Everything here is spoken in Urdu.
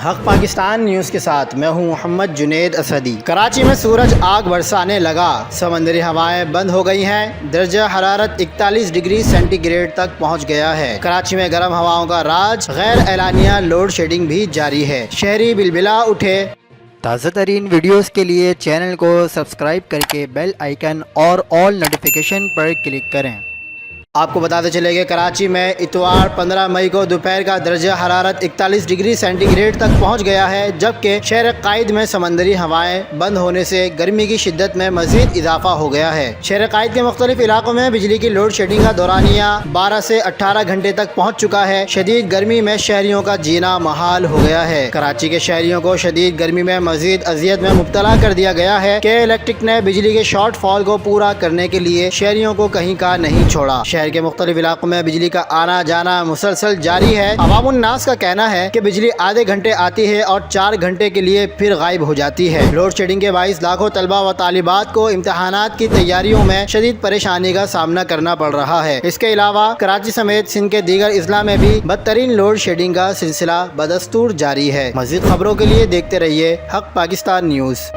حق پاکستان نیوز کے ساتھ میں ہوں محمد جنید اسدی۔ کراچی میں سورج آگ برسانے لگا، سمندری ہوائیں بند ہو گئی ہیں، درجہ حرارت 41 ڈگری سینٹی گریڈ تک پہنچ گیا ہے۔ کراچی میں گرم ہواؤں کا راج، غیر اعلانیہ لوڈ شیڈنگ بھی جاری ہے، شہری بلبلا اٹھے۔ تازہ ترین ویڈیوز کے لیے چینل کو سبسکرائب کر کے بیل آئیکن اور آل نوٹیفیکیشن پر کلک کریں۔ آپ کو بتاتے چلے کہ کراچی میں اتوار 15 مئی کو دوپہر کا درجہ حرارت 41 ڈگری سینٹی گریڈ تک پہنچ گیا ہے، جبکہ شہر قائد میں سمندری ہوائیں بند ہونے سے گرمی کی شدت میں مزید اضافہ ہو گیا ہے۔ شہر قائد کے مختلف علاقوں میں بجلی کی لوڈ شیڈنگ کا دورانیہ 12 سے 18 گھنٹے تک پہنچ چکا ہے۔ شدید گرمی میں شہریوں کا جینا محال ہو گیا ہے۔ کراچی کے شہریوں کو شدید گرمی میں مزید اذیت میں مبتلا کر دیا گیا ہے کہ الیکٹرک نے بجلی کے شارٹ فال کو پورا کرنے کے لیے شہریوں کو کہیں کا نہیں چھوڑا۔ شہر کے مختلف علاقوں میں بجلی کا آنا جانا مسلسل جاری ہے۔ عوام الناس کا کہنا ہے کہ بجلی آدھے گھنٹے آتی ہے اور 4 گھنٹے کے لیے پھر غائب ہو جاتی ہے۔ لوڈ شیڈنگ کے باعث لاکھوں طلبہ و طالبات کو امتحانات کی تیاریوں میں شدید پریشانی کا سامنا کرنا پڑ رہا ہے۔ اس کے علاوہ کراچی سمیت سندھ کے دیگر اضلاع میں بھی بدترین لوڈ شیڈنگ کا سلسلہ بدستور جاری ہے۔ مزید خبروں کے لیے دیکھتے رہیے حق پاکستان نیوز۔